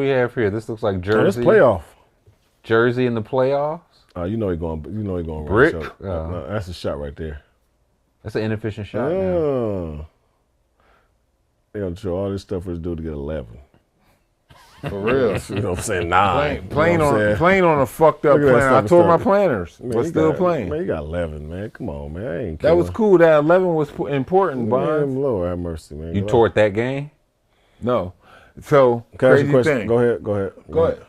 we have here? This looks like Jersey. Oh, this playoff. Jersey in the playoffs. You know he going. You know he going. Brick. Right no, that's a shot right there. That's an inefficient shot. Now. They gonna show all this stuff for this dude to get 11. For real. You know what I'm saying? 9. Playing on a fucked up planner. I tore my planners, but still playing. Man, you got 11, man. Come on, man. I ain't that was cool. That 11 was important, Bonzi. Lord have mercy, man. You tore it that game? No. So, crazy thing. Go ahead.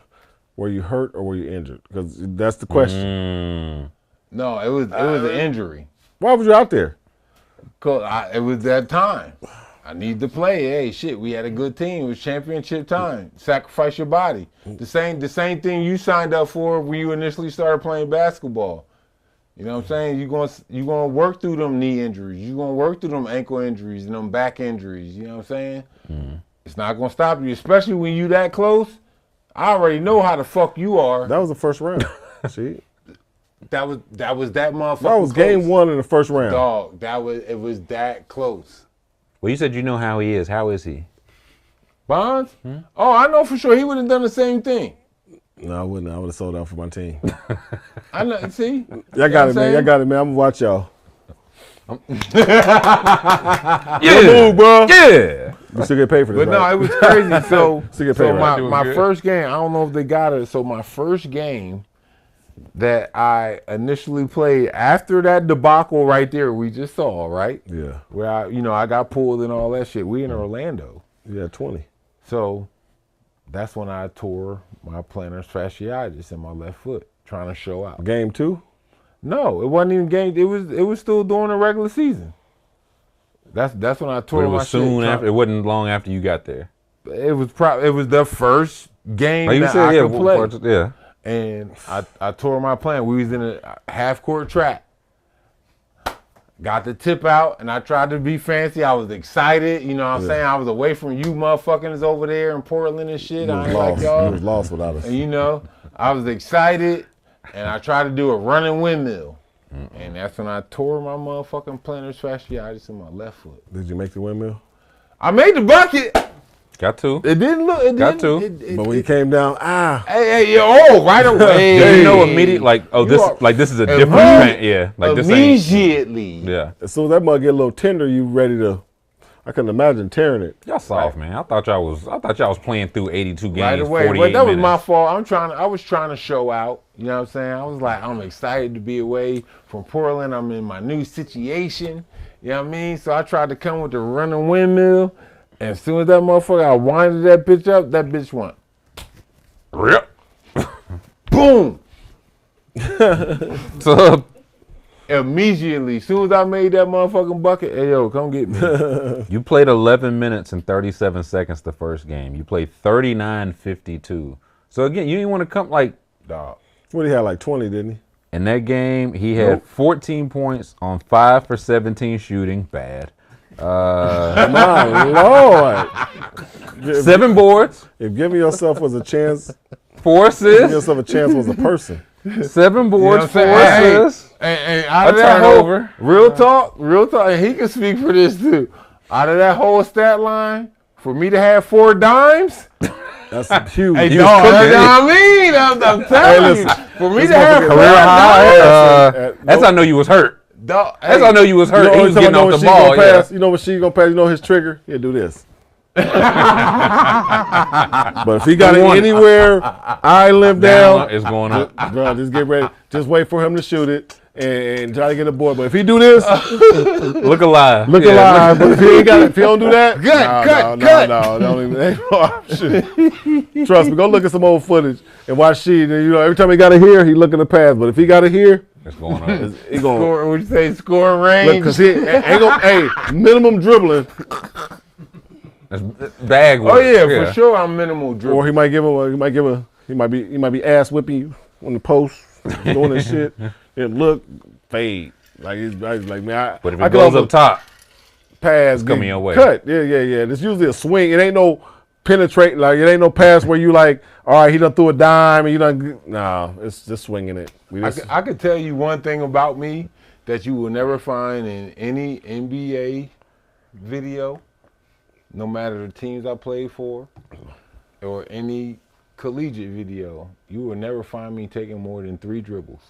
Were you hurt or were you injured? Because that's the question. No, it was an injury. Why was you out there? Cause it was that time. I need to play. Hey, shit, we had a good team. It was championship time. Sacrifice your body. The same thing you signed up for when you initially started playing basketball. You know what I'm saying? You're gonna work through them knee injuries. You're gonna work through them ankle injuries and them back injuries. You know what I'm saying? It's not gonna stop you, especially when you that close. I already know how the fuck you are. That was the first round. See? That was that motherfucker. That was close. game 1 in the first round. Dog, it was that close. Well, you said you know how he is. How is he? Bonds? Oh, I know for sure he would have done the same thing. No, I wouldn't. I would have sold out for my team. I know. See? Y'all got it, man. Y'all got it, man. I'm gonna watch y'all. Move, bro. Yeah. You still get paid for this, But right? no, it was crazy. So right? my first game, I don't know if they got it. So my first game that I initially played after that debacle right there we just saw, right? Yeah. Where I got pulled and all that shit. We in Orlando. Yeah, 20. So that's when I tore my plantar fasciitis in my left foot, trying to show out. Game 2? No, it wasn't even game. It was still during the regular season. That's when I tore But it was my soon shit. after. It wasn't long after you got there. It was the first game Like you that said, I could play. Yeah. And I tore my plant. We was in a half-court track. Got the tip out, and I tried to be fancy. I was excited. You know what I'm saying? I was away from you motherfuckers over there in Portland and shit. I ain't like y'all. You was lost without us. And I was excited, and I tried to do a running windmill. And that's when I tore my motherfucking plantar fasciitis in my left foot. Did you make the windmill? I made the bucket. Got to. It didn't look. It Got didn't, to. But when you came down, Hey, right away. Did you know immediately? This is a different plant. Yeah, like this ain't. Immediately. Yeah. as soon as that mug get a little tender, you ready to. I couldn't imagine tearing it. Y'all soft, man. I thought y'all was playing through 82 games. Right away. 48 But that was minutes. my fault. I was trying to show out. You know what I'm saying? I was like, I'm excited to be away from Portland. I'm in my new situation. You know what I mean? So I tried to come with the running windmill. And as soon as that motherfucker, I winded that bitch up, that bitch went. Rip. Boom! So, Immediately. As soon as I made that motherfucking bucket, hey, yo, come get me. you played 11 minutes and 37 seconds the first game. You played 39:52. So again, you didn't want to come like, Dog. What he had, like 20, didn't he? in that game, he had 14 points on 5 for 17 shooting. Bad. My Lord. 7 boards. If giving yourself was a chance, 4 giving assists. yourself a chance was a person. 7 boards, 4 assists. And out of A that turnover. whole, real talk, and he can speak for this too. Out of that whole stat line, for me to have 4 dimes, That's huge. hey, He dog, was that's cooking. what I mean. I'm telling you, for me to have 4 Career high. dimes, That's how I know you was hurt. dog, That's how I know you was hurt. You know, He was getting off the ball. Yeah. You know what she gonna pass? You know his trigger? He'll do this. But if he got it anywhere, I limp down. It's going up. Bro, just get ready. Just wait for him to shoot it and try to get a board. But if he do this, Look alive. look alive. But if he ain't got it, if he don't do that, cut. no, don't even. Ain't no option. Trust me, go look at some old footage and watch Sheed. And, every time he got it here, he looking to pass. But if he got it here, It's going up. he gonna score, would you say scoring look range? because he ain't gonna. Hey, minimum dribbling, That's bag work. Oh yeah, for sure. I'm minimal dribble. or he might be ass whipping you on the post, doing this shit. And look, fade. Like it's like man. But if I it could goes also up top, pass, coming your way. cut. Yeah. It's usually a swing. It ain't no penetrate. Like it ain't no pass where you like, all right, he done threw a dime and you done. Nah, it's just swinging it. I could tell you one thing about me that you will never find in any NBA video, no matter the teams I played for, or any collegiate video, you will never find me taking more than 3 dribbles.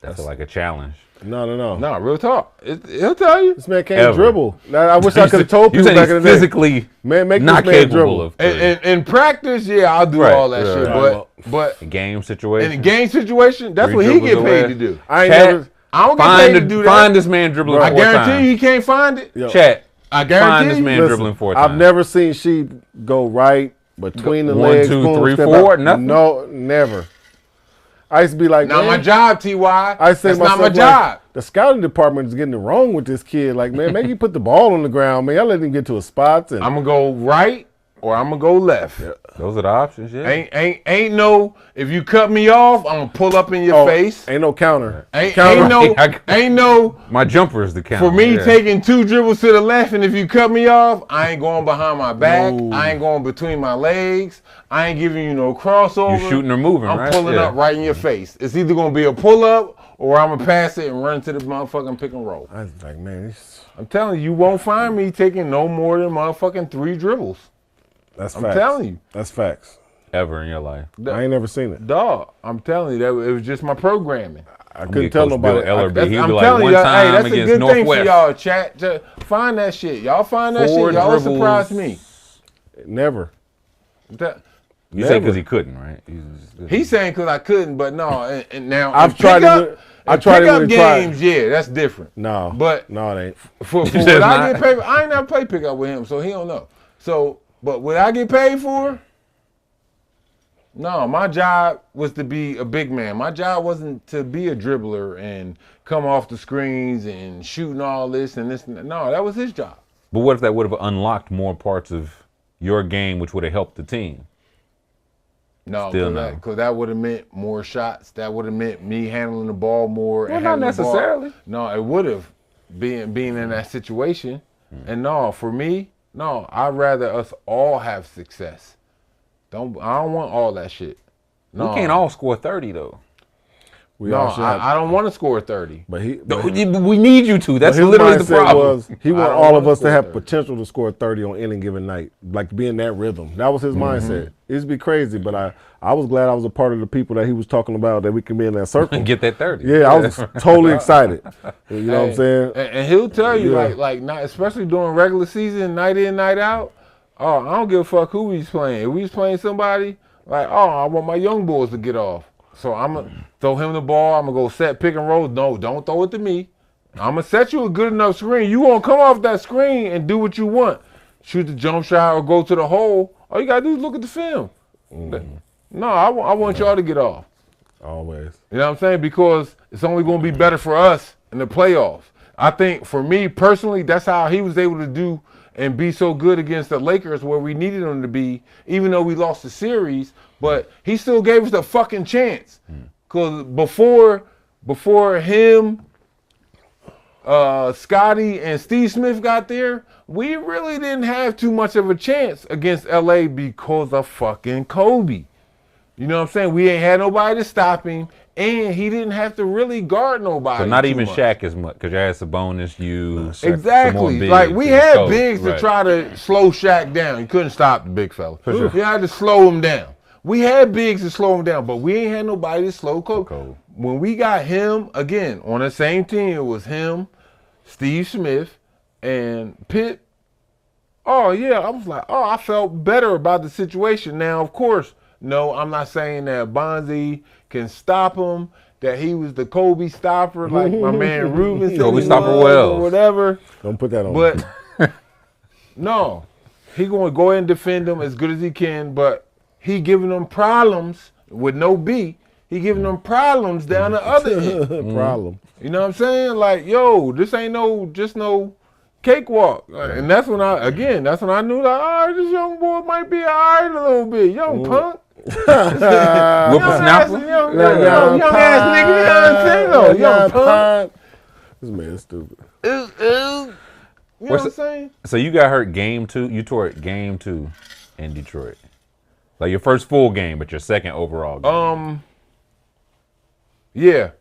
That's like a challenge. No. No, real talk. He'll tell you. This man can't Ever. dribble. Now, I wish I could have told You people said back he's in the day. physically Man, make not this man capable dribble. of In practice, yeah, I'll do Right, all that right. shit. But a game in situation. a game situation, that's 3 what he dribbles get paid away. to do. I ain't Chat, never. I don't get paid to do that. Find this man dribbling Bro, I 4 guarantee times. you can't find it. Yo, Chat, I find guarantee this you. man listen, dribbling 4 times. I've never seen Sheep go right between the 1, legs. 2, boom, 3, step 4, out. nothing? No, never. I used to be like, Not man, my job, Ty. I say That's to not myself, my like, job. the scouting department is getting it wrong with this kid. Like, man, maybe you put the ball on the ground, man. Y'all let him get to his spots. And I'm gonna go right or I'm gonna go left. Those are the options, yeah. Ain't no. If you cut me off, I'm gonna pull up in your face. ain't no counter. Ain't Counter. no. My jumper is the count. For me, yeah. taking 2 dribbles to the left, and if you cut me off, I ain't going behind my back. No. I ain't going between my legs. I ain't giving you no crossover. You shooting or moving, I'm right? pulling Yeah. up right in your face. It's either gonna be a pull up or I'm gonna pass it and run to the motherfucking pick and roll. I was like, man, this, I'm telling you, you won't find me taking no more than motherfucking 3 dribbles. that's I'm facts. telling you. That's facts. Ever in your life. I ain't never seen it. Dog, I'm telling you, that it was just my programming. I Get couldn't tell Coach nobody. Bill Ellerby. That's- He'd I'm be like, telling one you, hey, time that's a against good thing for Northwest. y'all, chat. Just find that shit. Y'all find that 4 shit. Y'all dribbles. surprise me. Never. That- You say Never. because he couldn't, right? He's saying because I couldn't, but no. And now I've in tried it pickup- with- I in tried it pickup when he tried. games. Yeah, that's different. No. But no, it ain't. for said what I not. get paid, I ain't never played pickup with him, so he don't know. So, but what I get paid for? No, my job was to be a big man. My job wasn't to be a dribbler and come off the screens and shooting all this and this. And that. No, that was his job. But what if that would have unlocked more parts of your game, which would have helped the team? No, Still no. because that would have meant more shots. That would have meant me handling the ball more. Well, and not having the ball. necessarily. No, it would have being in that situation. And no, for me, no, I'd rather us all have success. I don't want all that shit. No, We can't all score 30 though. We No, all should have. I don't want to score 30. But he. No, But we need you to. That's his literally the mindset problem. was he I want don't all of wanna us to score have 30. potential to score 30 on any given night, like to be in that rhythm. That was his mindset. It used to be crazy, but I was glad I was a part of the people that he was talking about that we can be in that circle. And get that 30. Yeah, I was totally excited. You know what I'm saying? And he'll tell you Yeah. like not especially during regular season, night in, night out. Oh, I don't give a fuck who he's playing. If we was playing somebody, like, oh, I want my young boys to get off. So I'm gonna throw him the ball. I'm gonna go set pick and roll. No, don't throw it to me. I'm gonna set you a good enough screen. You gonna come off that screen and do what you want. Shoot the jump shot or go to the hole. All you gotta do is look at the film. No, I want y'all to get off. Always. You know what I'm saying? Because it's only going to be better for us in the playoffs. I think for me personally, that's how he was able to do and be so good against the Lakers where we needed him to be, even though we lost the series. But he still gave us the fucking chance. Because before him, Scotty and Steve Smith got there, we really didn't have too much of a chance against LA because of fucking Kobe. You know what I'm saying? We ain't had nobody to stop him, and he didn't have to really guard nobody. So not too even much. Shaq as much, because you had Sabonis, you. Exactly. bigs, Like we and had Kobe. bigs to Right. try to slow Shaq down. You couldn't stop the big fella. sure. You had to slow him down. We had bigs to slow him down, but we ain't had nobody to slow Kobe. When we got him again on the same team, it was him, Steve Smith, and Pitt. Oh yeah, I was like, oh, I felt better about the situation. Now, of course, no, I'm not saying that Bonzi can stop him. That he was the Kobe stopper, like my man Ruben said. Kobe he stopper was, Wells. or whatever. Don't put that on. But no, he going to go ahead and defend them as good as he can. But he giving them problems with no B. He giving them problems down the other end. problem. You know what I'm saying? Like, yo, this ain't no cakewalk. And that's when I knew like, all right, this young boy might be all right a little bit. Young punk. Whippersnapper. Young ass nigga, you know what I'm saying? No, young punk. This man is stupid. You know what I'm saying? So you got hurt game 2. You tore it game 2 in Detroit. Like your first full game, but your second overall game. Yeah,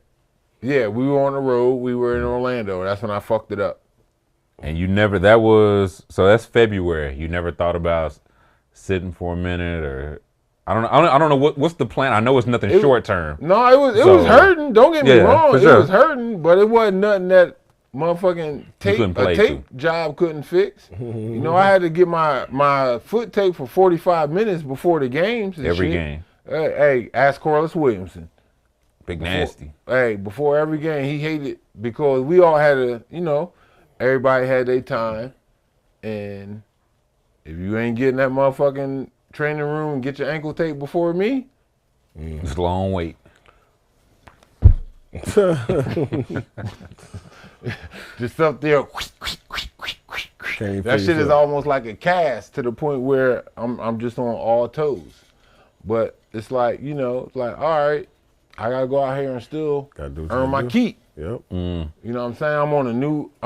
we were on the road. We were in Orlando. That's when I fucked it up. And you never, that's February. You never thought about sitting for a minute, or I don't know what's the plan. I know it's nothing short term. No, it was hurting. Don't get me wrong. For sure. It was hurting, but it wasn't nothing that motherfucking tape job couldn't fix. You know, I had to get my foot taped for 45 minutes before the games. Every game. Hey, ask Corliss Williamson. Big nasty. Before every game, he hated because we all had everybody had their time, and if you ain't getting that motherfucking training room and get your ankle taped before me, it's a long wait. Just up there. That shit is almost like a cast to the point where I'm just on all toes. But it's like, it's like, all right, I gotta go out here and still earn my keep. Yep. You know what I'm saying? I'm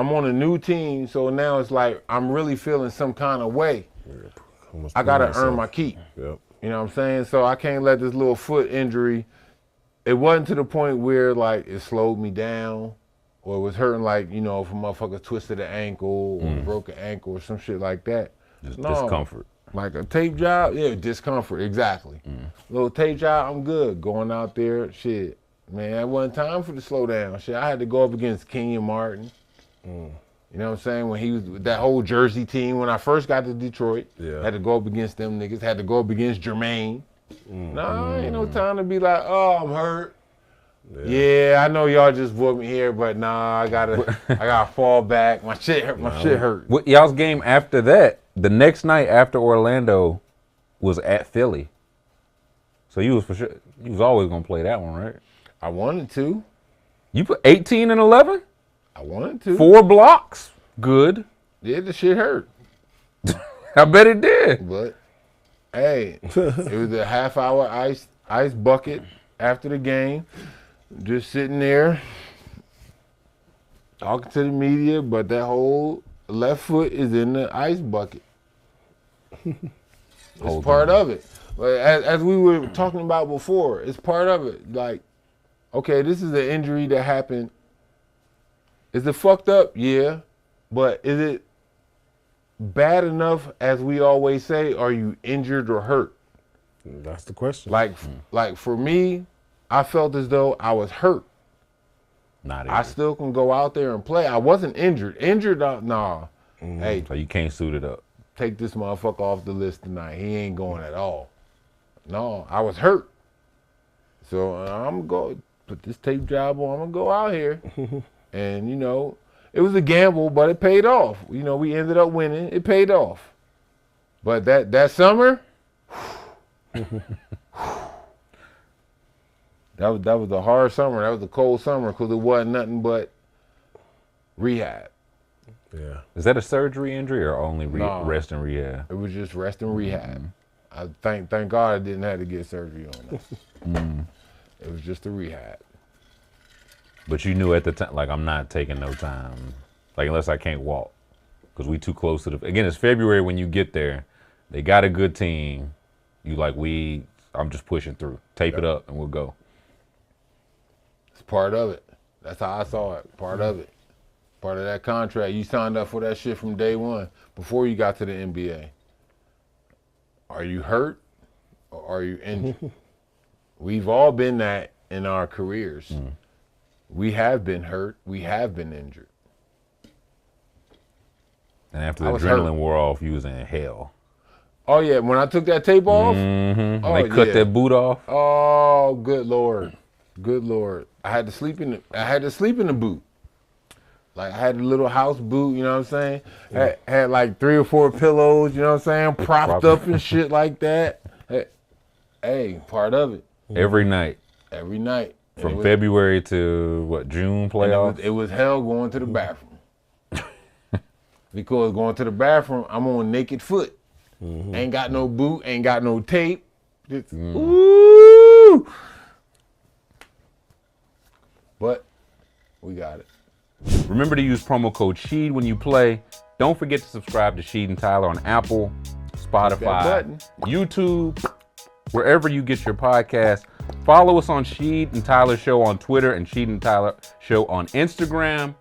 on a new team, so now it's like I'm really feeling some kind of way. I gotta earn my keep. Yep. You know what I'm saying? So I can't let this little foot injury. It wasn't to the point where like it slowed me down, or it was hurting like if a motherfucker twisted an ankle or broke an ankle or some shit like that. Just discomfort. Like a tape job, discomfort, exactly. Little tape job, I'm good. Going out there, shit, man, it wasn't time for the slow down. Shit, I had to go up against Kenyon Martin. You know what I'm saying? When he was with that whole Jersey team, when I first got to Detroit, had to go up against them niggas, had to go up against Jermaine. Nah, ain't no time to be like, oh, I'm hurt. Yeah, I know y'all just booked me here, but nah, I gotta fall back. My shit hurt. What y'all's game after that? The next night after Orlando was at Philly. So you was always gonna play that one, right? I wanted to. You put 18 and 11? I wanted to. 4 blocks? Good. Yeah, the shit hurt. I bet it did. But hey, it was a half-hour ice bucket after the game. Just sitting there talking to the media, but that whole left foot is in the ice bucket. It's part of it. But as we were talking about before, it's part of it. Like, okay, this is an injury that happened. Is it fucked up? Yeah. But is it bad enough, as we always say, are you injured or hurt? That's the question. Like for me, I felt as though I was hurt. Not I still can go out there and play. I wasn't injured. Nah. Hey, so you can't suit it up. Take this motherfucker off the list tonight. He ain't going at all. No, I was hurt. So I'm going to put this tape job on. I'm going to go out here. And, it was a gamble, but it paid off. We ended up winning. It paid off. But that summer, that was a hard summer. That was a cold summer because it wasn't nothing but rehab. Yeah. Is that a surgery injury or only rest and rehab? It was just rest and rehab. I thank God I didn't have to get surgery on that. It was just a rehab. But you knew at the time, like, I'm not taking no time, like, unless I can't walk, because we too close to again, it's February when you get there. They got a good team. You like, I'm just pushing through. Tape it up and we'll go. It's part of it. That's how I saw it. Part of it. Part of that contract. You signed up for that shit from day one, before you got to the NBA. Are you hurt or are you injured? We've all been that in our careers. We have been hurt. We have been injured. And after the adrenaline wore off, you was in hell. Oh yeah, when I took that tape off, they cut that boot off. Oh, good Lord. Good Lord. I had to sleep in the boot. Like, I had a little house boot, you know what I'm saying? Had like 3 or 4 pillows, you know what I'm saying? Propped up and shit like that. Hey, part of it. Every night. Every night. From February to, June playoffs? It was hell going to the bathroom. Because going to the bathroom, I'm on naked foot. Ain't got no boot, ain't got no tape. Just, ooh! But we got it. Remember to use promo code SHEED when you play. Don't forget to subscribe to Sheed and Tyler on Apple, Spotify, YouTube, wherever you get your podcast. Follow us on Sheed and Tyler Show on Twitter and Sheed and Tyler Show on Instagram.